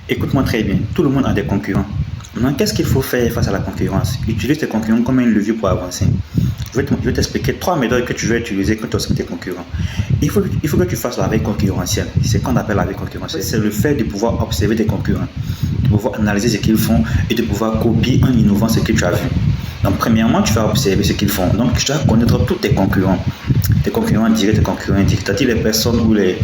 Écoute-moi très bien, tout le monde a des concurrents. Maintenant, qu'est-ce qu'il faut faire face à la concurrence? Utilise tes concurrents comme un levier pour avancer. Je vais t'expliquer trois méthodes que tu vas utiliser quand tu observes tes concurrents. Il faut que tu fasses la veille concurrentielle. C'est ce qu'on appelle la veille concurrentielle. C'est le fait de pouvoir observer tes concurrents, de pouvoir analyser ce qu'ils font et de pouvoir copier en innovant ce que tu as vu. Donc, premièrement, tu vas observer ce qu'ils font. Donc, tu dois connaître tous tes concurrents directs, tes concurrents indirects, c'est-à-dire les personnes ou les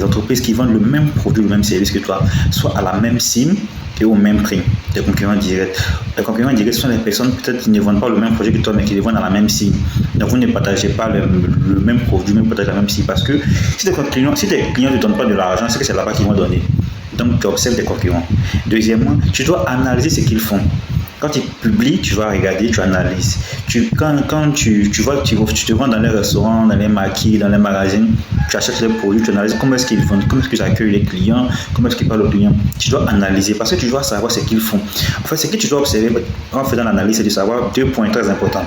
entreprises qui vendent le même produit, le même service que toi, soit à la même cible et au même prix. Tes concurrents directs. Les concurrents directs sont les personnes peut-être qui ne vendent pas le même produit que toi, mais qui les vendent à la même cible. Donc, vous ne partagez pas le même produit, mais vous partagez la même cible. Parce que si tes clients ne te donnent pas de l'argent, c'est que c'est là-bas qu'ils vont donner. Donc, tu observes tes concurrents. Deuxièmement, tu dois analyser ce qu'ils font. Quand ils publient, tu vas regarder, tu analyses. Quand tu te rends dans les restaurants, dans les maquis, dans les magasins, tu achètes les produits, tu analyses comment est-ce qu'ils font, comment est-ce qu'ils accueillent les clients, comment est-ce qu'ils parlent aux clients. Tu dois analyser parce que tu dois savoir ce qu'ils font. En fait, ce que tu dois observer en faisant l'analyse, c'est de savoir deux points très importants.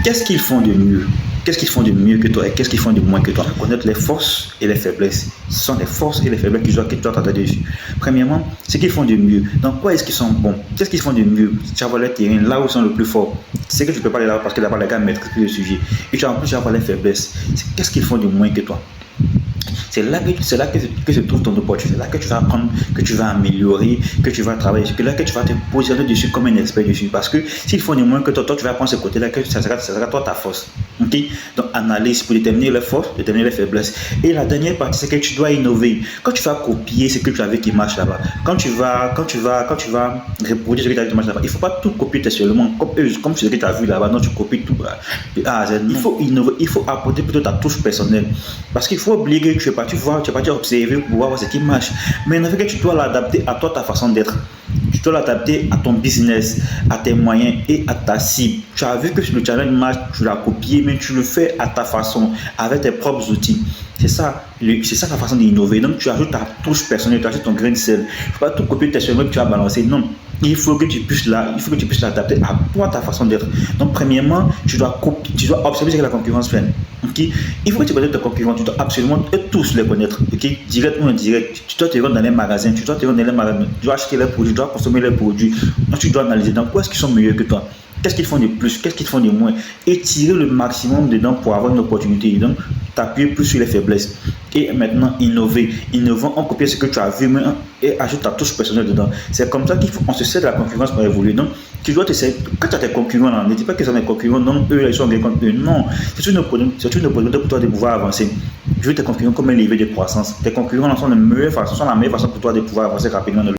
Qu'est-ce qu'ils font de mieux? Qu'est-ce qu'ils font de mieux que toi et qu'est-ce qu'ils font de moins que toi? Connaître les forces et les faiblesses. Ce sont les forces et les faiblesses que tu dois t'attarder dessus. Premièrement, ce qu'ils font de mieux. Donc, quoi est-ce qu'ils sont bons? Qu'est-ce qu'ils font de mieux? Tu vas voir les terrains, là où ils sont le plus forts. C'est que tu ne peux pas aller là parce que d'abord les gars maîtrisent plus le sujet. Et tu vas voir les faiblesses. Qu'est-ce qu'ils font de moins que toi? C'est là que se trouve ton opportunité. C'est là que tu vas apprendre, que tu vas améliorer, que tu vas travailler. C'est là que tu vas te positionner dessus comme un expert dessus. Parce que s'ils font du moins que toi, tu vas apprendre ce côté-là, que ça sera toi ta force. Okay? Donc, analyse pour déterminer les forces, déterminer les faiblesses. Et la dernière partie, c'est que tu dois innover. Quand tu vas copier ce que tu as vu qui marche là-bas, quand tu vas reproduire ce que tu as vu qui marche là-bas, il ne faut pas tout copier seulement comme ce que tu as vu là-bas. Non, tu copies tout de A à Z. Il faut innover, il faut apporter plutôt ta touche personnelle. Parce qu'il faut oublier que tu es parti observer pour voir ce qui marche. Mais il que tu dois l'adapter à toi, ta façon d'être. Tu dois l'adapter à ton business, à tes moyens et à ta cible. Tu as vu que le challenge marche, tu l'as copié, mais tu le fais à ta façon, avec tes propres outils. C'est ça la façon d'innover. Donc, tu ajoutes ta touche personnelle, tu ajoutes ton grain de sel. Il ne faut pas tout copier tes seulement que tu vas balancer. Non. Il faut que tu puisses l'adapter à toi, ta façon d'être. Donc, premièrement, tu dois observer ce que la concurrence fait. Okay? Il faut que tu connaisses tes concurrents, tu dois absolument tous les connaître. Okay? Direct ou indirect, tu dois te rendre dans les magasins, tu dois acheter les produits, tu dois consommer les produits. Donc, tu dois analyser dans quoi est-ce qu'ils sont meilleurs que toi. Qu'est-ce qu'ils font de plus, qu'est-ce qu'ils font de moins, et tirer le maximum dedans pour avoir une opportunité. Donc, t'appuyer plus sur les faiblesses. Et maintenant, innovant, on copie ce que tu as vu et ajoute ta touche personnelle dedans. C'est comme ça qu'on se sert de la concurrence pour évoluer. Donc, tu dois te servir. Quand tu as tes concurrents là, ne dis pas qu'ils sont des concurrents, non, eux, ils sont bien contre eux. Non, c'est une opportunité pour toi de pouvoir avancer. Je veux tes concurrents comme un levier de croissance. Tes concurrents sont la meilleure façon pour toi de pouvoir avancer rapidement.